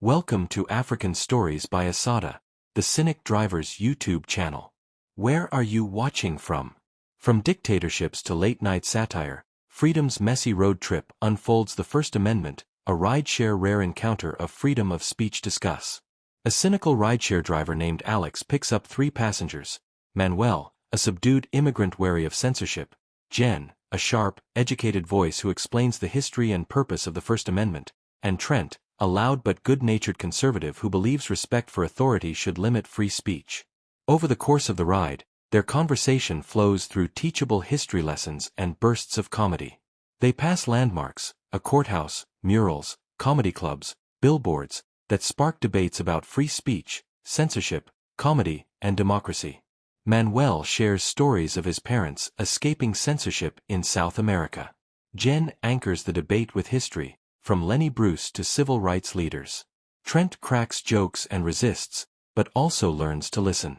Welcome to African Stories by Asada, the Cynic Driver's YouTube channel. Where are you watching from? From dictatorships to late-night satire, freedom's messy road trip unfolds the First Amendment, a rideshare rare encounter of freedom of speech discuss. A cynical rideshare driver named Alex picks up 3 passengers: Manuel, a subdued immigrant wary of censorship; Jen, a sharp, educated voice who explains the history and purpose of the First Amendment; and Trent, a loud but good-natured conservative who believes respect for authority should limit free speech. Over the course of the ride, their conversation flows through teachable history lessons and bursts of comedy. They pass landmarks, a courthouse, murals, comedy clubs, billboards, that spark debates about free speech, censorship, comedy, and democracy. Manuel shares stories of his parents escaping censorship in South America. Jen anchors the debate with history, from Lenny Bruce to civil rights leaders. Trent cracks jokes and resists, but also learns to listen.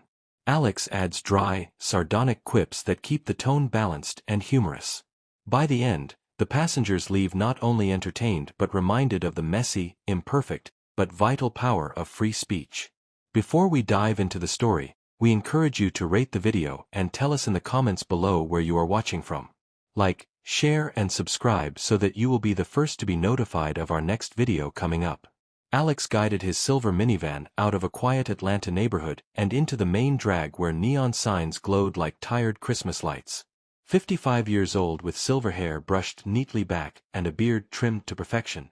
Alex adds dry, sardonic quips that keep the tone balanced and humorous. By the end, the passengers leave not only entertained but reminded of the messy, imperfect, but vital power of free speech. Before we dive into the story, we encourage you to rate the video and tell us in the comments below where you are watching from. Like, share and subscribe so that you will be the first to be notified of our next video coming up. Alex guided his silver minivan out of a quiet Atlanta neighborhood and into the main drag where neon signs glowed like tired Christmas lights. 55 years old with silver hair brushed neatly back and a beard trimmed to perfection,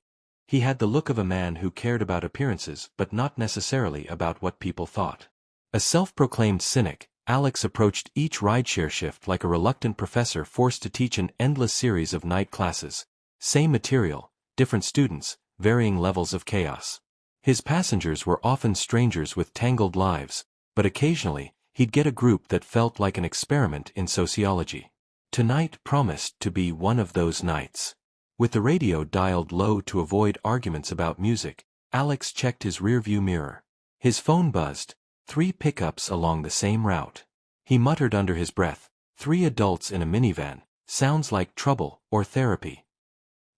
he had the look of a man who cared about appearances but not necessarily about what people thought. A self-proclaimed cynic, Alex approached each rideshare shift like a reluctant professor forced to teach an endless series of night classes. Same material, different students, varying levels of chaos. His passengers were often strangers with tangled lives, but occasionally, he'd get a group that felt like an experiment in sociology. Tonight promised to be one of those nights. With the radio dialed low to avoid arguments about music, Alex checked his rearview mirror. His phone buzzed. 3 pickups along the same route. He muttered under his breath, 3 adults in a minivan, sounds like trouble or therapy.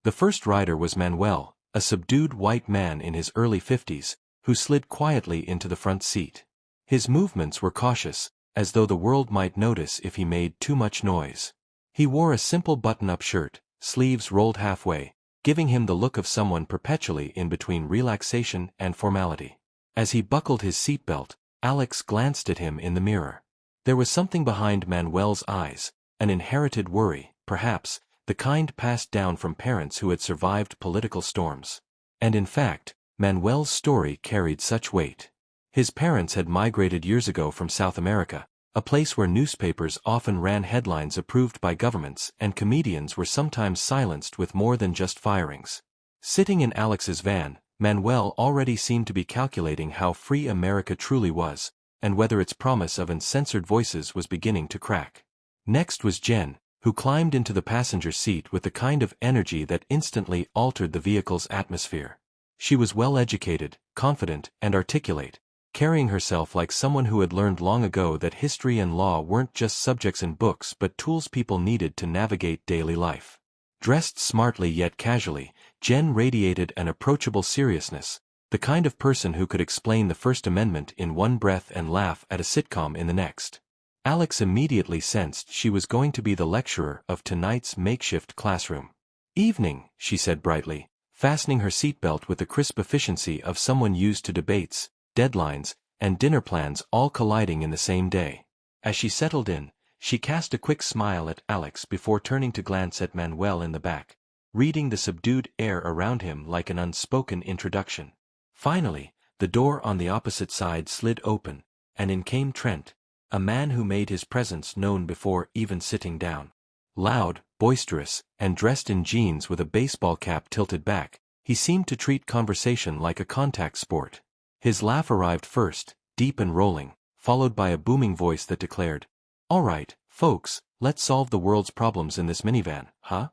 The first rider was Manuel, a subdued white man in his early 50s, who slid quietly into the front seat. His movements were cautious, as though the world might notice if he made too much noise. He wore a simple button-up shirt, sleeves rolled halfway, giving him the look of someone perpetually in between relaxation and formality. As he buckled his seatbelt, Alex glanced at him in the mirror. There was something behind Manuel's eyes, an inherited worry, perhaps, the kind passed down from parents who had survived political storms. And in fact, Manuel's story carried such weight. His parents had migrated years ago from South America, a place where newspapers often ran headlines approved by governments and comedians were sometimes silenced with more than just firings. Sitting in Alex's van, Manuel already seemed to be calculating how free America truly was, and whether its promise of uncensored voices was beginning to crack. Next was Jen, who climbed into the passenger seat with the kind of energy that instantly altered the vehicle's atmosphere. She was well-educated, confident, and articulate, carrying herself like someone who had learned long ago that history and law weren't just subjects in books but tools people needed to navigate daily life. Dressed smartly yet casually, Jen radiated an approachable seriousness, the kind of person who could explain the First Amendment in one breath and laugh at a sitcom in the next. Alex immediately sensed she was going to be the lecturer of tonight's makeshift classroom. "Evening," she said brightly, fastening her seatbelt with the crisp efficiency of someone used to debates, deadlines, and dinner plans all colliding in the same day. As she settled in, she cast a quick smile at Alex before turning to glance at Manuel in the back, reading the subdued air around him like an unspoken introduction. Finally, the door on the opposite side slid open, and in came Trent, a man who made his presence known before even sitting down. Loud, boisterous, and dressed in jeans with a baseball cap tilted back, he seemed to treat conversation like a contact sport. His laugh arrived first, deep and rolling, followed by a booming voice that declared, "All right, folks, let's solve the world's problems in this minivan, huh?"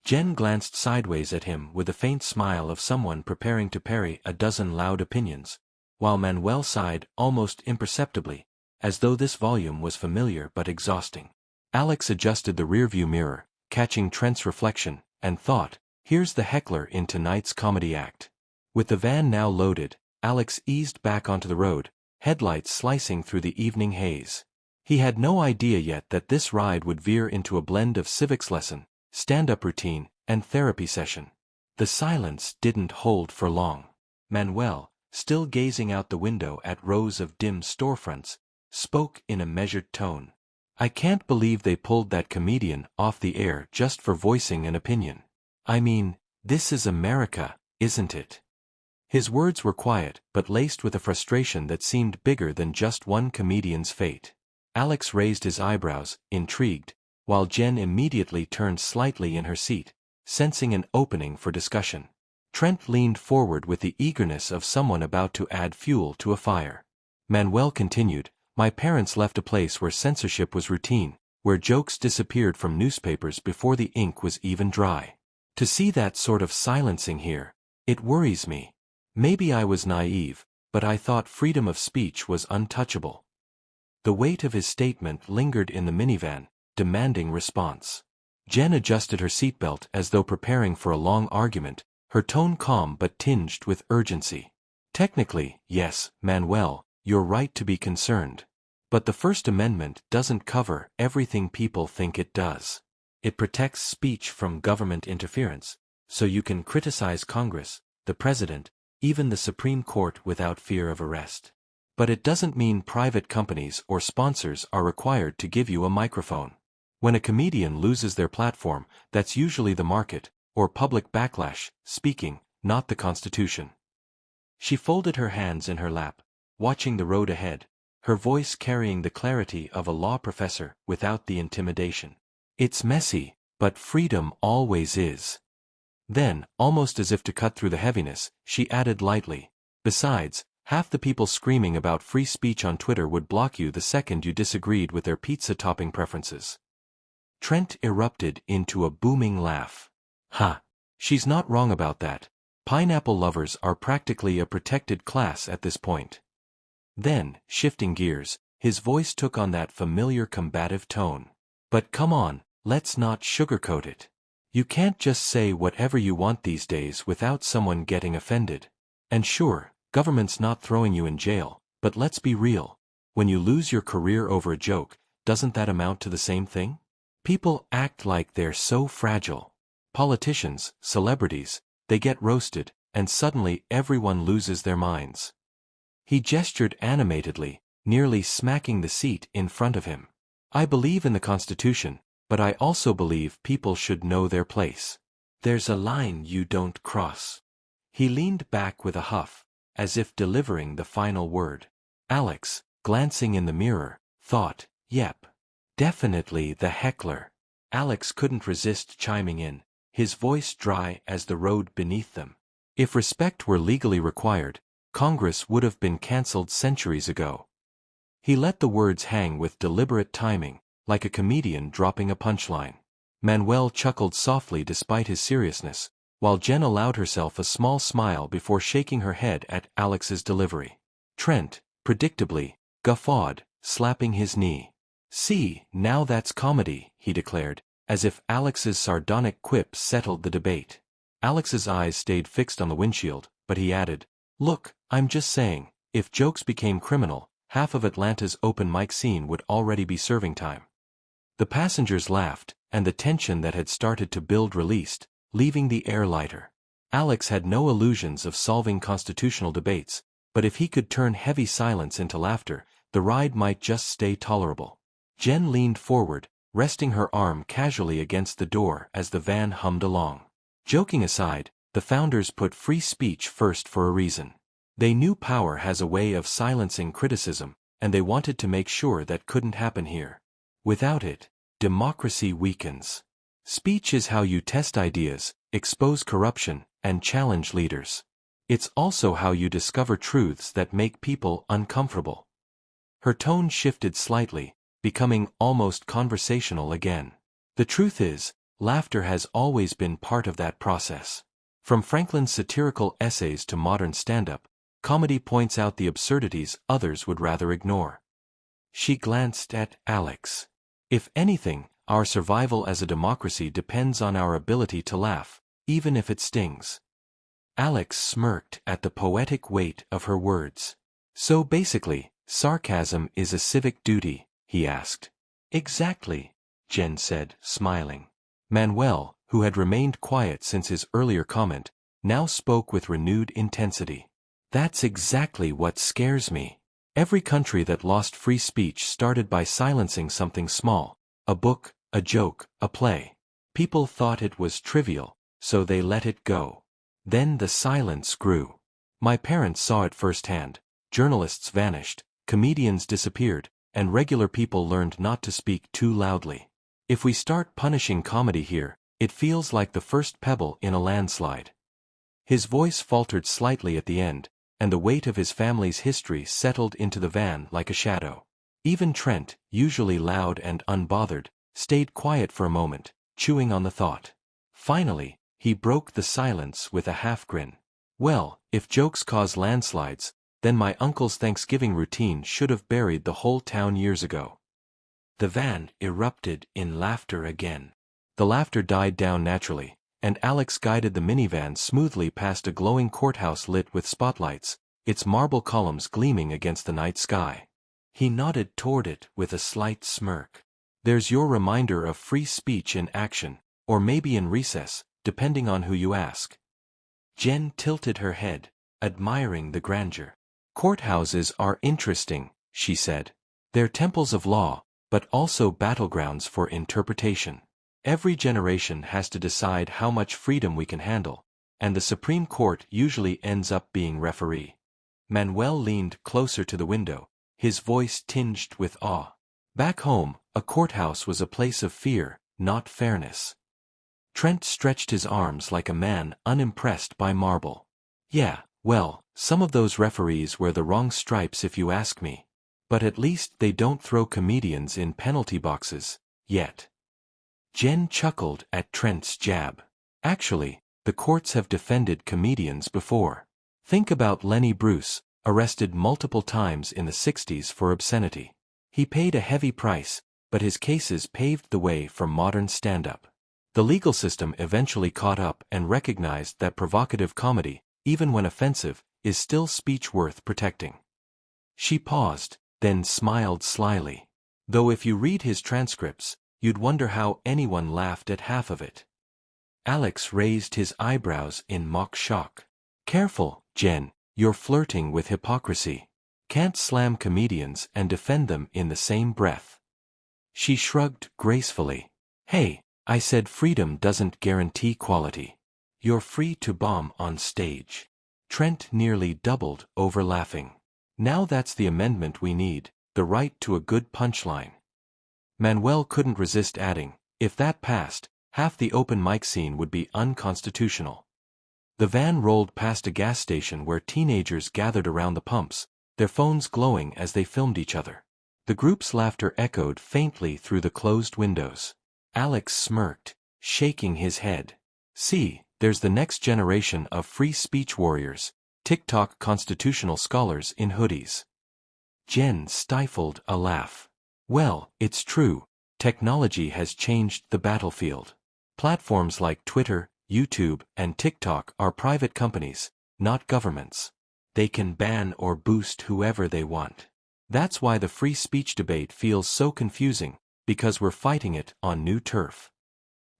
Jen glanced sideways at him with a faint smile of someone preparing to parry a dozen loud opinions, while Manuel sighed almost imperceptibly, as though this volume was familiar but exhausting. Alex adjusted the rearview mirror, catching Trent's reflection, and thought, here's the heckler in tonight's comedy act. With the van now loaded, Alex eased back onto the road, headlights slicing through the evening haze. He had no idea yet that this ride would veer into a blend of civics lesson, stand-up routine, and therapy session. The silence didn't hold for long. Manuel, still gazing out the window at rows of dim storefronts, spoke in a measured tone. I can't believe they pulled that comedian off the air just for voicing an opinion. I mean, this is America, isn't it? His words were quiet, but laced with a frustration that seemed bigger than just one comedian's fate. Alex raised his eyebrows, intrigued, while Jen immediately turned slightly in her seat, sensing an opening for discussion. Trent leaned forward with the eagerness of someone about to add fuel to a fire. Manuel continued, my parents left a place where censorship was routine, where jokes disappeared from newspapers before the ink was even dry. To see that sort of silencing here, it worries me. Maybe I was naive, but I thought freedom of speech was untouchable. The weight of his statement lingered in the minivan, demanding response. Jen adjusted her seatbelt as though preparing for a long argument, her tone calm but tinged with urgency. Technically, yes, Manuel, you're right to be concerned. But the First Amendment doesn't cover everything people think it does. It protects speech from government interference, so you can criticize Congress, the President, even the Supreme Court without fear of arrest. But it doesn't mean private companies or sponsors are required to give you a microphone. When a comedian loses their platform, that's usually the market, or public backlash, speaking, not the Constitution. She folded her hands in her lap, watching the road ahead, her voice carrying the clarity of a law professor without the intimidation. It's messy, but freedom always is. Then, almost as if to cut through the heaviness, she added lightly, besides, half the people screaming about free speech on Twitter would block you the second you disagreed with their pizza topping preferences. Trent erupted into a booming laugh. Ha! She's not wrong about that. Pineapple lovers are practically a protected class at this point. Then, shifting gears, his voice took on that familiar combative tone. But come on, let's not sugarcoat it. You can't just say whatever you want these days without someone getting offended. And sure, government's not throwing you in jail, but let's be real. When you lose your career over a joke, doesn't that amount to the same thing? People act like they're so fragile. Politicians, celebrities, they get roasted, and suddenly everyone loses their minds. He gestured animatedly, nearly smacking the seat in front of him. I believe in the Constitution, but I also believe people should know their place. There's a line you don't cross. He leaned back with a huff, as if delivering the final word. Alex, glancing in the mirror, thought, yep. Definitely the heckler. Alex couldn't resist chiming in, his voice dry as the road beneath them. If respect were legally required, Congress would have been cancelled centuries ago. He let the words hang with deliberate timing, like a comedian dropping a punchline. Manuel chuckled softly despite his seriousness, while Jen allowed herself a small smile before shaking her head at Alex's delivery. Trent, predictably, guffawed, slapping his knee. See, now that's comedy, he declared, as if Alex's sardonic quips settled the debate. Alex's eyes stayed fixed on the windshield, but he added, look, I'm just saying, if jokes became criminal, half of Atlanta's open mic scene would already be serving time. The passengers laughed, and the tension that had started to build released, leaving the air lighter. Alex had no illusions of solving constitutional debates, but if he could turn heavy silence into laughter, the ride might just stay tolerable. Jen leaned forward, resting her arm casually against the door as the van hummed along. Joking aside, the founders put free speech first for a reason. They knew power has a way of silencing criticism, and they wanted to make sure that couldn't happen here. Without it, democracy weakens. Speech is how you test ideas, expose corruption, and challenge leaders. It's also how you discover truths that make people uncomfortable. Her tone shifted slightly, becoming almost conversational again. The truth is, laughter has always been part of that process. From Franklin's satirical essays to modern stand-up, comedy points out the absurdities others would rather ignore. She glanced at Alex. If anything, our survival as a democracy depends on our ability to laugh, even if it stings. Alex smirked at the poetic weight of her words. So basically, sarcasm is a civic duty, he asked. Exactly, Jen said, smiling. Manuel, who had remained quiet since his earlier comment, now spoke with renewed intensity. That's exactly what scares me. Every country that lost free speech started by silencing something small. A book, a joke, a play. People thought it was trivial, so they let it go. Then the silence grew. My parents saw it firsthand. Journalists vanished, comedians disappeared, and regular people learned not to speak too loudly. If we start punishing comedy here, it feels like the first pebble in a landslide. His voice faltered slightly at the end, and the weight of his family's history settled into the van like a shadow. Even Trent, usually loud and unbothered, stayed quiet for a moment, chewing on the thought. Finally, he broke the silence with a half-grin. Well, if jokes cause landslides, then my uncle's Thanksgiving routine should have buried the whole town years ago. The van erupted in laughter again. The laughter died down naturally, and Alex guided the minivan smoothly past a glowing courthouse lit with spotlights, its marble columns gleaming against the night sky. He nodded toward it with a slight smirk. There's your reminder of free speech in action, or maybe in recess, depending on who you ask. Jen tilted her head, admiring the grandeur. Courthouses are interesting, she said. They're temples of law, but also battlegrounds for interpretation. Every generation has to decide how much freedom we can handle, and the Supreme Court usually ends up being referee. Manuel leaned closer to the window, his voice tinged with awe. Back home, a courthouse was a place of fear, not fairness. Trent stretched his arms like a man unimpressed by marble. Yeah, well, some of those referees wear the wrong stripes if you ask me. But at least they don't throw comedians in penalty boxes, yet. Jen chuckled at Trent's jab. Actually, the courts have defended comedians before. Think about Lenny Bruce, arrested multiple times in the 60s for obscenity. He paid a heavy price, but his cases paved the way for modern stand-up. The legal system eventually caught up and recognized that provocative comedy, even when offensive, is still speech worth protecting. She paused, then smiled slyly. Though if you read his transcripts, you'd wonder how anyone laughed at half of it. Alex raised his eyebrows in mock shock. Careful, Jen, you're flirting with hypocrisy. Can't slam comedians and defend them in the same breath. She shrugged gracefully. Hey, I said freedom doesn't guarantee quality. You're free to bomb on stage. Trent nearly doubled over laughing. Now that's the amendment we need, the right to a good punchline. Manuel couldn't resist adding, if that passed, half the open mic scene would be unconstitutional. The van rolled past a gas station where teenagers gathered around the pumps, their phones glowing as they filmed each other. The group's laughter echoed faintly through the closed windows. Alex smirked, shaking his head. See, there's the next generation of free speech warriors, TikTok constitutional scholars in hoodies. Jen stifled a laugh. Well, it's true, technology has changed the battlefield. Platforms like Twitter, YouTube, and TikTok are private companies, not governments. They can ban or boost whoever they want. That's why the free speech debate feels so confusing, because we're fighting it on new turf.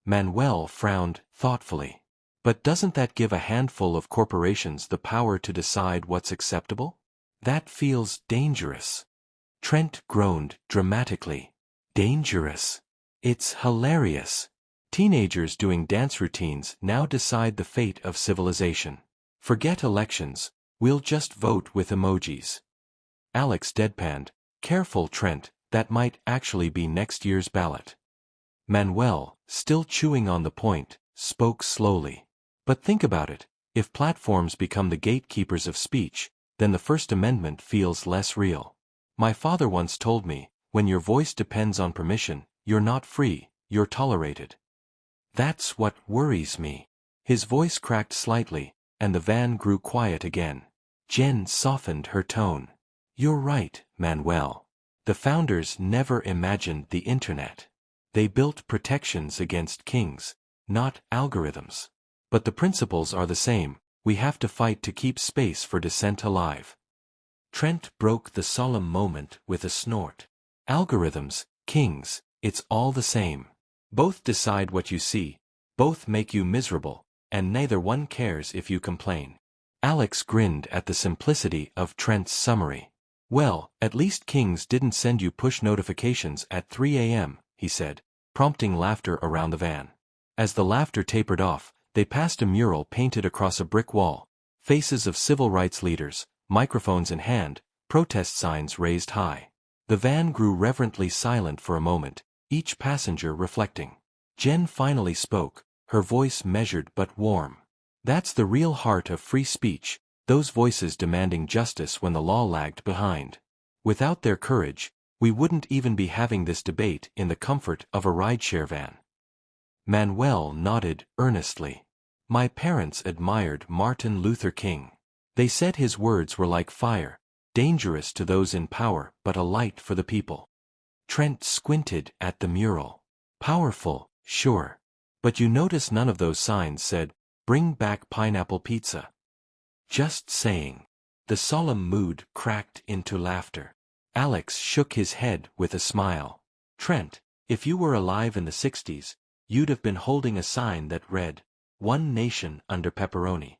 Manuel frowned thoughtfully. But doesn't that give a handful of corporations the power to decide what's acceptable? That feels dangerous. Trent groaned dramatically. Dangerous. It's hilarious. Teenagers doing dance routines now decide the fate of civilization. Forget elections, we'll just vote with emojis. Alex deadpanned, careful Trent, that might actually be next year's ballot. Manuel, still chewing on the point, spoke slowly. But think about it, if platforms become the gatekeepers of speech, then the First Amendment feels less real. My father once told me, when your voice depends on permission, you're not free, you're tolerated. That's what worries me. His voice cracked slightly, and the van grew quiet again. Jen softened her tone. You're right, Manuel. The founders never imagined the internet. They built protections against kings, not algorithms. But the principles are the same. we have to fight to keep space for dissent alive. Trent broke the solemn moment with a snort. Algorithms, kings, it's all the same. Both decide what you see, both make you miserable, and neither one cares if you complain. Alex grinned at the simplicity of Trent's summary. Well, at least kings didn't send you push notifications at 3 a.m., he said, prompting laughter around the van. As the laughter tapered off, they passed a mural painted across a brick wall, faces of civil rights leaders, microphones in hand, protest signs raised high. The van grew reverently silent for a moment, each passenger reflecting. Jen finally spoke, her voice measured but warm. That's the real heart of free speech, those voices demanding justice when the law lagged behind. Without their courage, we wouldn't even be having this debate in the comfort of a rideshare van. Manuel nodded earnestly. My parents admired Martin Luther King. They said his words were like fire, dangerous to those in power but a light for the people. Trent squinted at the mural. Powerful, sure. But you notice none of those signs said, "Bring back pineapple pizza." Just saying. The solemn mood cracked into laughter. Alex shook his head with a smile. Trent, if you were alive in the 60s, you'd have been holding a sign that read, "One nation under pepperoni."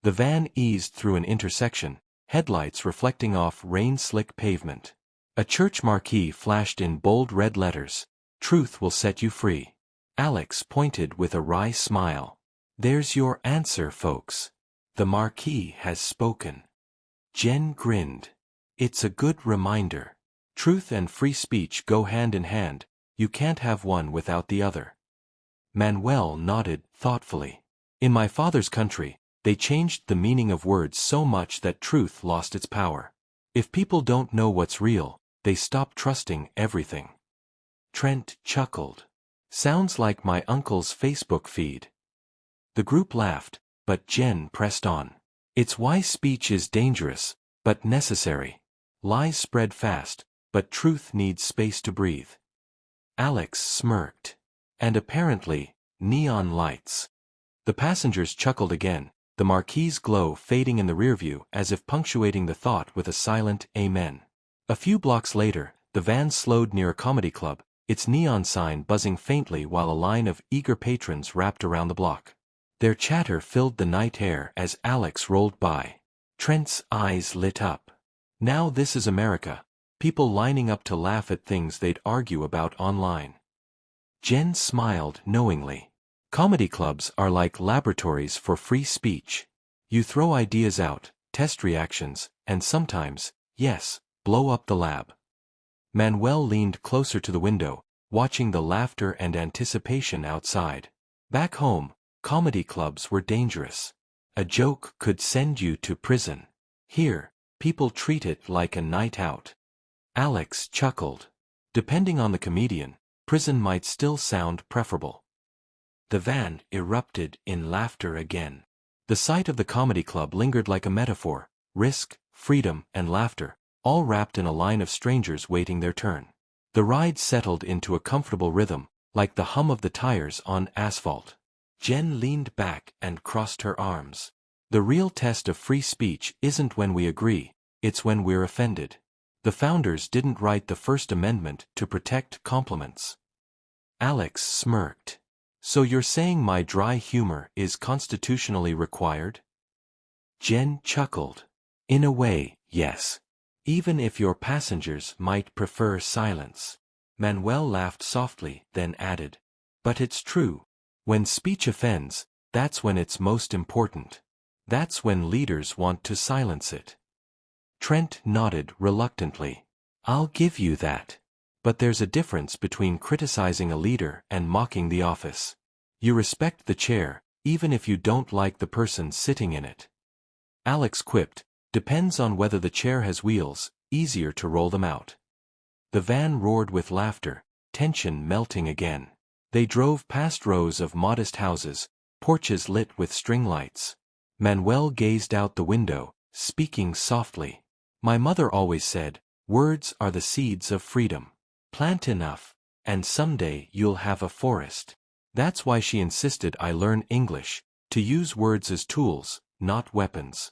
The van eased through an intersection, headlights reflecting off rain-slick pavement. A church marquee flashed in bold red letters, "Truth will set you free." Alex pointed with a wry smile. There's your answer, folks. The marquee has spoken. Jen grinned. It's a good reminder. Truth and free speech go hand in hand, you can't have one without the other. Manuel nodded thoughtfully. In my father's country, they changed the meaning of words so much that truth lost its power. If people don't know what's real, they stop trusting everything. Trent chuckled. Sounds like my uncle's Facebook feed. The group laughed, but Jen pressed on. It's why speech is dangerous, but necessary. Lies spread fast, but truth needs space to breathe. Alex smirked. And apparently, neon lights. The passengers chuckled again, the marquee's glow fading in the rearview as if punctuating the thought with a silent amen. A few blocks later, the van slowed near a comedy club, its neon sign buzzing faintly while a line of eager patrons wrapped around the block. Their chatter filled the night air as Alex rolled by. Trent's eyes lit up. Now this is America, people lining up to laugh at things they'd argue about online. Jen smiled knowingly. Comedy clubs are like laboratories for free speech. You throw ideas out, test reactions, and sometimes, yes, blow up the lab. Manuel leaned closer to the window, watching the laughter and anticipation outside. Back home, comedy clubs were dangerous. A joke could send you to prison. Here, people treat it like a night out. Alex chuckled. Depending on the comedian, prison might still sound preferable. The van erupted in laughter again. The sight of the comedy club lingered like a metaphor, risk, freedom, and laughter, all wrapped in a line of strangers waiting their turn. The ride settled into a comfortable rhythm, like the hum of the tires on asphalt. Jen leaned back and crossed her arms. The real test of free speech isn't when we agree, it's when we're offended. The founders didn't write the First Amendment to protect compliments. Alex smirked. So you're saying my dry humor is constitutionally required? Jen chuckled. In a way, yes. Even if your passengers might prefer silence. Manuel laughed softly, then added. But it's true. When speech offends, that's when it's most important. That's when leaders want to silence it. Trent nodded reluctantly. I'll give you that. But there's a difference between criticizing a leader and mocking the office. You respect the chair, even if you don't like the person sitting in it. Alex quipped, depends on whether the chair has wheels, easier to roll them out. The van roared with laughter, tension melting again. They drove past rows of modest houses, porches lit with string lights. Manuel gazed out the window, speaking softly. My mother always said, words are the seeds of freedom. Plant enough, and someday you'll have a forest. That's why she insisted I learn English, to use words as tools, not weapons.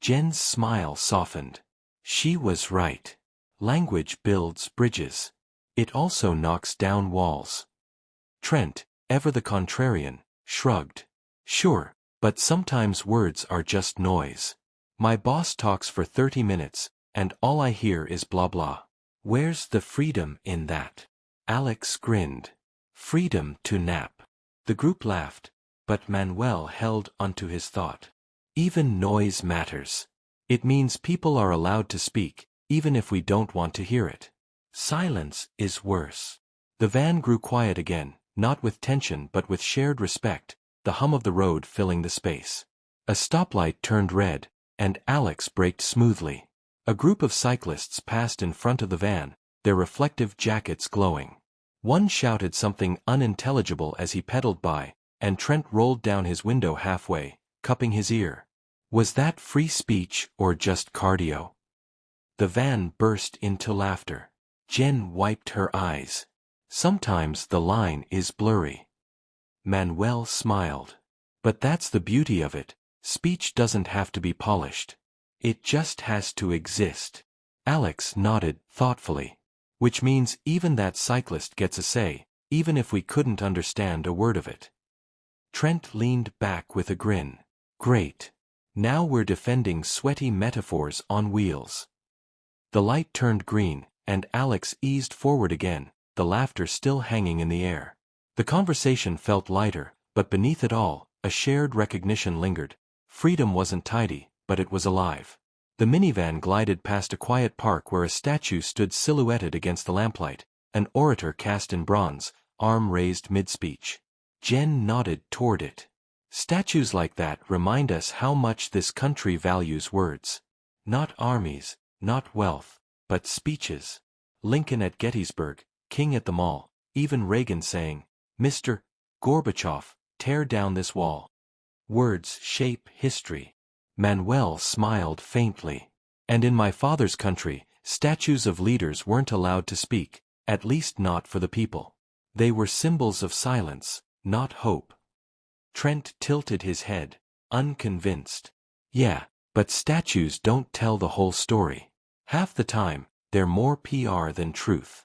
Jen's smile softened. She was right. Language builds bridges. It also knocks down walls. Trent, ever the contrarian, shrugged. Sure, but sometimes words are just noise. My boss talks for 30 minutes, and all I hear is blah blah. Where's the freedom in that? Alex grinned. Freedom to nap. The group laughed, but Manuel held onto his thought. Even noise matters. It means people are allowed to speak, even if we don't want to hear it. Silence is worse. The van grew quiet again, not with tension but with shared respect, the hum of the road filling the space. A stoplight turned red, and Alex braked smoothly. A group of cyclists passed in front of the van, their reflective jackets glowing. One shouted something unintelligible as he pedaled by, and Trent rolled down his window halfway, cupping his ear. Was that free speech or just cardio? The van burst into laughter. Jen wiped her eyes. Sometimes the line is blurry. Manuel smiled. But that's the beauty of it. Speech doesn't have to be polished. It just has to exist. Alex nodded thoughtfully. Which means even that cyclist gets a say, even if we couldn't understand a word of it. Trent leaned back with a grin. Great. Now we're defending sweaty metaphors on wheels. The light turned green, and Alex eased forward again, the laughter still hanging in the air. The conversation felt lighter, but beneath it all, a shared recognition lingered. Freedom wasn't tidy, but it was alive. The minivan glided past a quiet park where a statue stood silhouetted against the lamplight, an orator cast in bronze, arm raised mid-speech. Jen nodded toward it. Statues like that remind us how much this country values words. Not armies, not wealth, but speeches. Lincoln at Gettysburg, King at the Mall, even Reagan saying, "Mr. Gorbachev, tear down this wall." Words shape history. Manuel smiled faintly. And in my father's country, statues of leaders weren't allowed to speak, at least not for the people. They were symbols of silence, not hope. Trent tilted his head, unconvinced. Yeah, but statues don't tell the whole story. Half the time, they're more PR than truth.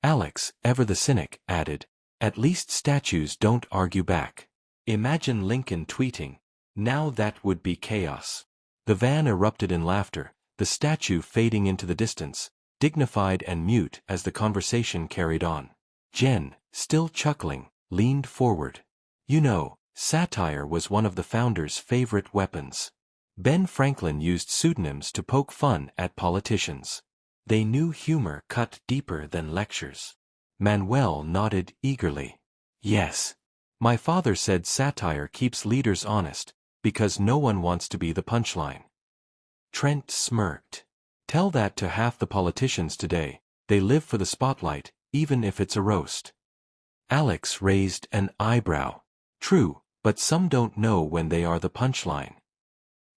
Alex, ever the cynic, added, at least statues don't argue back. Imagine Lincoln tweeting. Now that would be chaos. The van erupted in laughter, the statue fading into the distance, dignified and mute as the conversation carried on. Jen, still chuckling, leaned forward. You know, satire was one of the founders' favorite weapons. Ben Franklin used pseudonyms to poke fun at politicians. They knew humor cut deeper than lectures. Manuel nodded eagerly. Yes. My father said satire keeps leaders honest, because no one wants to be the punchline. Trent smirked. Tell that to half the politicians today, they live for the spotlight, even if it's a roast. Alex raised an eyebrow. True, but some don't know when they are the punchline.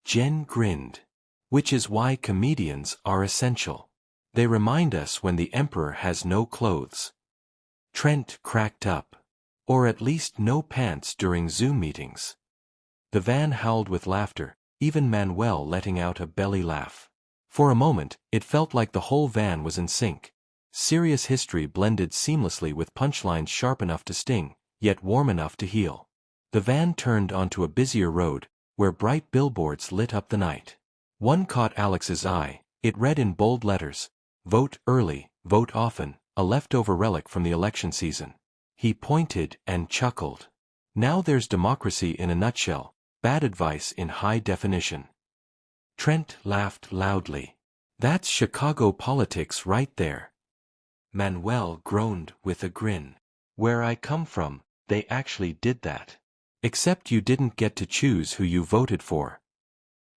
Jen grinned. Which is why comedians are essential. They remind us when the emperor has no clothes. Trent cracked up. Or at least no pants during Zoom meetings. The van howled with laughter, even Manuel letting out a belly laugh. For a moment, it felt like the whole van was in sync. Serious history blended seamlessly with punchlines sharp enough to sting, yet warm enough to heal. The van turned onto a busier road, where bright billboards lit up the night. One caught Alex's eye. It read in bold letters, "Vote early, vote often, a leftover relic from the election season." He pointed and chuckled. Now there's democracy in a nutshell, bad advice in high definition. Trent laughed loudly. That's Chicago politics right there. Manuel groaned with a grin. Where I come from, they actually did that. Except you didn't get to choose who you voted for.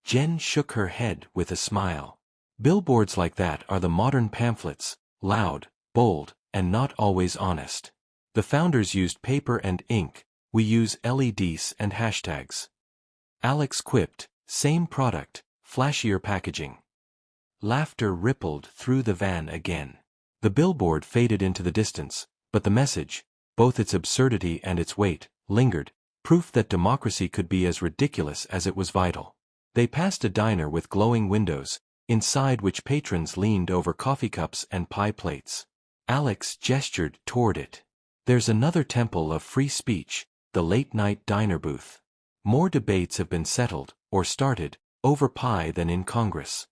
Jen shook her head with a smile. Billboards like that are the modern pamphlets, loud, bold, and not always honest. The founders used paper and ink, we use LEDs and hashtags. Alex quipped, same product, flashier packaging. Laughter rippled through the van again. The billboard faded into the distance, but the message, both its absurdity and its weight, lingered, proof that democracy could be as ridiculous as it was vital. They passed a diner with glowing windows, inside which patrons leaned over coffee cups and pie plates. Alex gestured toward it. There's another temple of free speech, the late-night diner booth. More debates have been settled, or started, over pie than in Congress.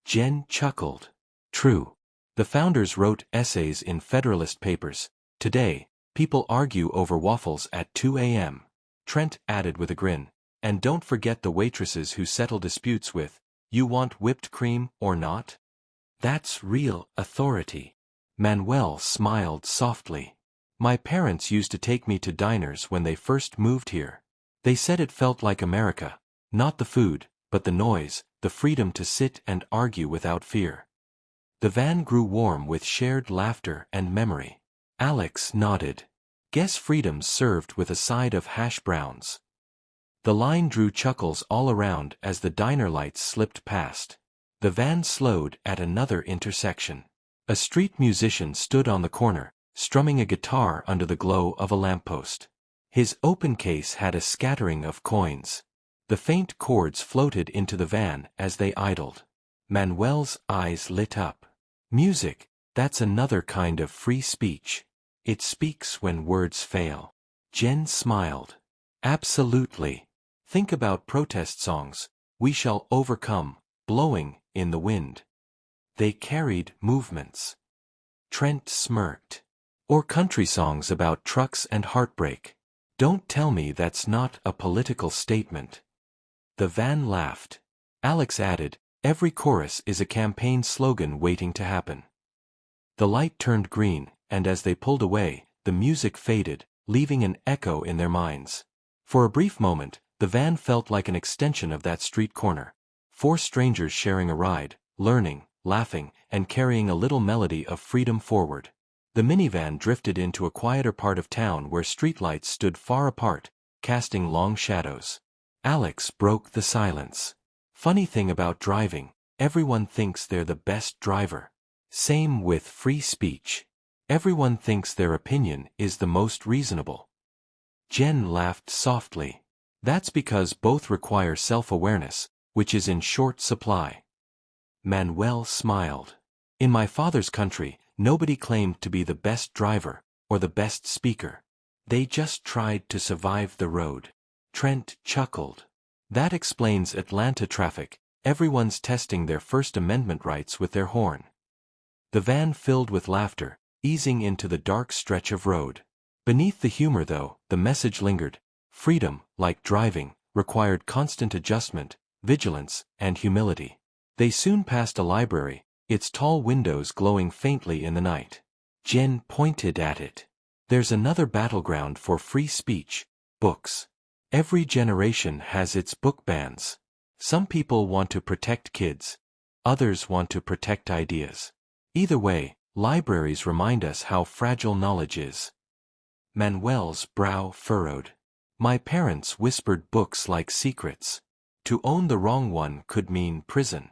Jen chuckled. True. The founders wrote essays in Federalist papers. Today, people argue over waffles at 2 a.m. Trent added with a grin. And don't forget the waitresses who settle disputes with, "You want whipped cream or not?" That's real authority. Manuel smiled softly. My parents used to take me to diners when they first moved here. They said it felt like America. Not the food, but the noise, the freedom to sit and argue without fear. The van grew warm with shared laughter and memory. Alex nodded. Guess freedom's served with a side of hash browns. The line drew chuckles all around as the diner lights slipped past. The van slowed at another intersection. A street musician stood on the corner, strumming a guitar under the glow of a lamppost. His open case had a scattering of coins. The faint chords floated into the van as they idled. Manuel's eyes lit up. Music, that's another kind of free speech. It speaks when words fail. Jen smiled. Absolutely. Think about protest songs, "We Shall Overcome," blowing in the wind. They carried movements. Trent smirked. Or country songs about trucks and heartbreak. Don't tell me that's not a political statement. The van laughed. Alex added, every chorus is a campaign slogan waiting to happen. The light turned green, and as they pulled away, the music faded, leaving an echo in their minds. For a brief moment, the van felt like an extension of that street corner. 4 strangers sharing a ride, learning, laughing, and carrying a little melody of freedom forward. The minivan drifted into a quieter part of town where streetlights stood far apart, casting long shadows. Alex broke the silence. Funny thing about driving, everyone thinks they're the best driver. Same with free speech. Everyone thinks their opinion is the most reasonable. Jen laughed softly. That's because both require self-awareness, which is in short supply. Manuel smiled. In my father's country, nobody claimed to be the best driver, or the best speaker. They just tried to survive the road. Trent chuckled. That explains Atlanta traffic, everyone's testing their First Amendment rights with their horn. The van filled with laughter, easing into the dark stretch of road. Beneath the humor though, the message lingered. Freedom, like driving, required constant adjustment, vigilance, and humility. They soon passed a library, its tall windows glowing faintly in the night. Jen pointed at it. There's another battleground for free speech, books. Every generation has its book bans. Some people want to protect kids. Others want to protect ideas. Either way, libraries remind us how fragile knowledge is. Manuel's brow furrowed. My parents whispered books like secrets. To own the wrong one could mean prison.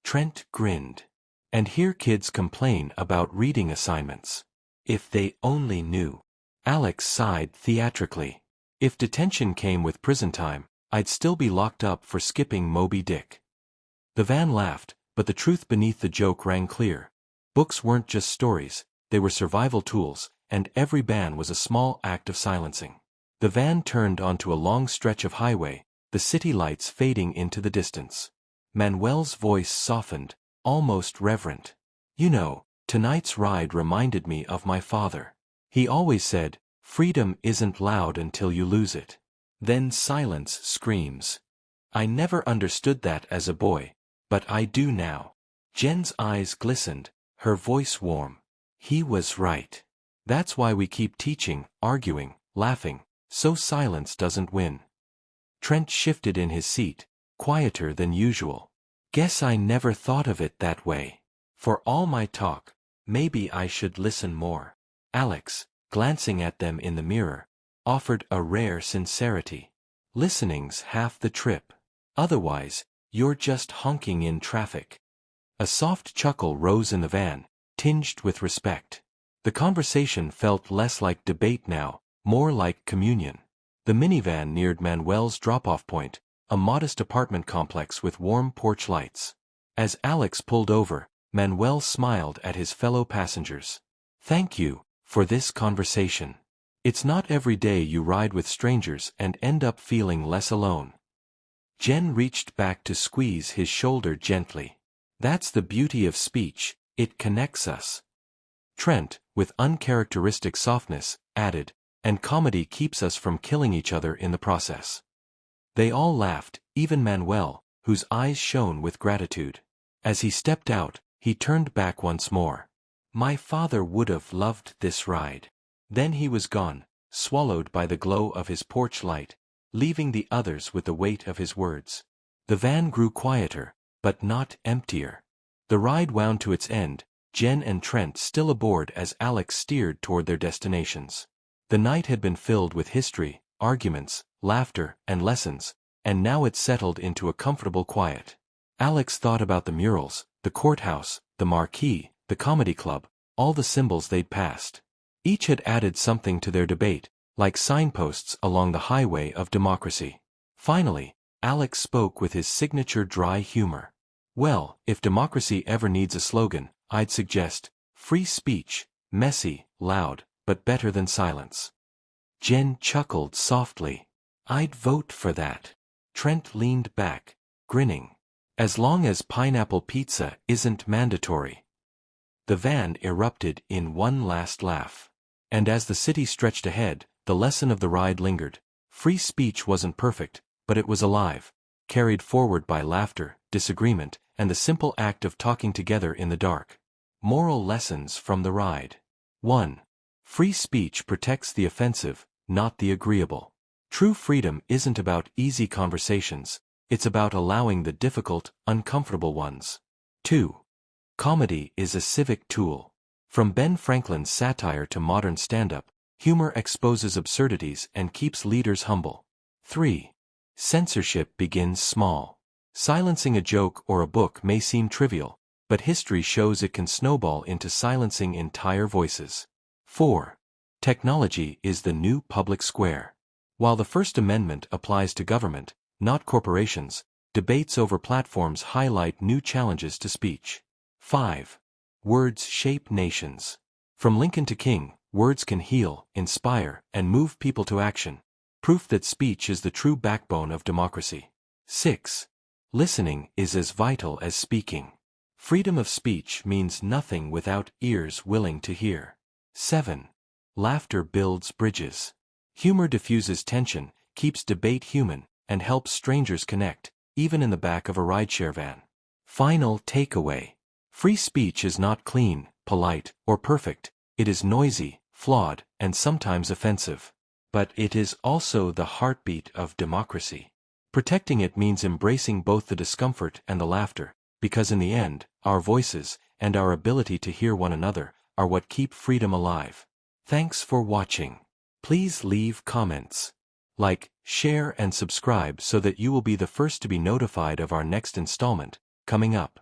Trent grinned. And here kids complain about reading assignments. If they only knew. Alex sighed theatrically. If detention came with prison time, I'd still be locked up for skipping Moby Dick. The van laughed, but the truth beneath the joke rang clear. Books weren't just stories, they were survival tools, and every ban was a small act of silencing. The van turned onto a long stretch of highway, the city lights fading into the distance. Manuel's voice softened, almost reverent. You know, tonight's ride reminded me of my father. He always said, freedom isn't loud until you lose it. Then silence screams. I never understood that as a boy, but I do now. Jen's eyes glistened, her voice warm. He was right. That's why we keep teaching, arguing, laughing, so silence doesn't win. Trent shifted in his seat, quieter than usual. Guess I never thought of it that way. For all my talk, maybe I should listen more. Alex, glancing at them in the mirror, offered a rare sincerity. Listening's half the trip. Otherwise, you're just honking in traffic. A soft chuckle rose in the van, tinged with respect. The conversation felt less like debate now, more like communion. The minivan neared Manuel's drop-off point, a modest apartment complex with warm porch lights. As Alex pulled over, Manuel smiled at his fellow passengers. "Thank you for this conversation. It's not every day you ride with strangers and end up feeling less alone." Jen reached back to squeeze his shoulder gently. "That's the beauty of speech, it connects us." Trent, with uncharacteristic softness, added, "And comedy keeps us from killing each other in the process." They all laughed, even Manuel, whose eyes shone with gratitude. As he stepped out, he turned back once more. "My father would have loved this ride." Then he was gone, swallowed by the glow of his porch light, leaving the others with the weight of his words. The van grew quieter, but not emptier. The ride wound to its end, Jen and Trent still aboard as Alex steered toward their destinations. The night had been filled with history, arguments, laughter, and lessons, and now it settled into a comfortable quiet. Alex thought about the murals, the courthouse, the marquee, the comedy club, all the symbols they'd passed. Each had added something to their debate, like signposts along the highway of democracy. Finally, Alex spoke with his signature dry humor. "Well, if democracy ever needs a slogan, I'd suggest, free speech, messy, loud, but better than silence." Jen chuckled softly. "I'd vote for that." Trent leaned back, grinning. "As long as pineapple pizza isn't mandatory." The van erupted in one last laugh. And as the city stretched ahead, the lesson of the ride lingered. Free speech wasn't perfect, but it was alive, carried forward by laughter, disagreement, and the simple act of talking together in the dark. Moral lessons from the ride. 1. Free speech protects the offensive, not the agreeable. True freedom isn't about easy conversations, it's about allowing the difficult, uncomfortable ones. 2. Comedy is a civic tool. From Ben Franklin's satire to modern stand-up, humor exposes absurdities and keeps leaders humble. 3. Censorship begins small. Silencing a joke or a book may seem trivial, but history shows it can snowball into silencing entire voices. 4. Technology is the new public square. While the First Amendment applies to government, not corporations, debates over platforms highlight new challenges to speech. 5. Words shape nations. From Lincoln to King, words can heal, inspire, and move people to action. Proof that speech is the true backbone of democracy. 6. Listening is as vital as speaking. Freedom of speech means nothing without ears willing to hear. 7. Laughter builds bridges. Humor diffuses tension, keeps debate human, and helps strangers connect, even in the back of a rideshare van. Final takeaway. Free speech is not clean, polite, or perfect. It is noisy, flawed, and sometimes offensive. But it is also the heartbeat of democracy. Protecting it means embracing both the discomfort and the laughter, because in the end, our voices, and our ability to hear one another, are what keep freedom alive. Thanks for watching. Please leave comments. Like, share and subscribe so that you will be the first to be notified of our next installment, coming up.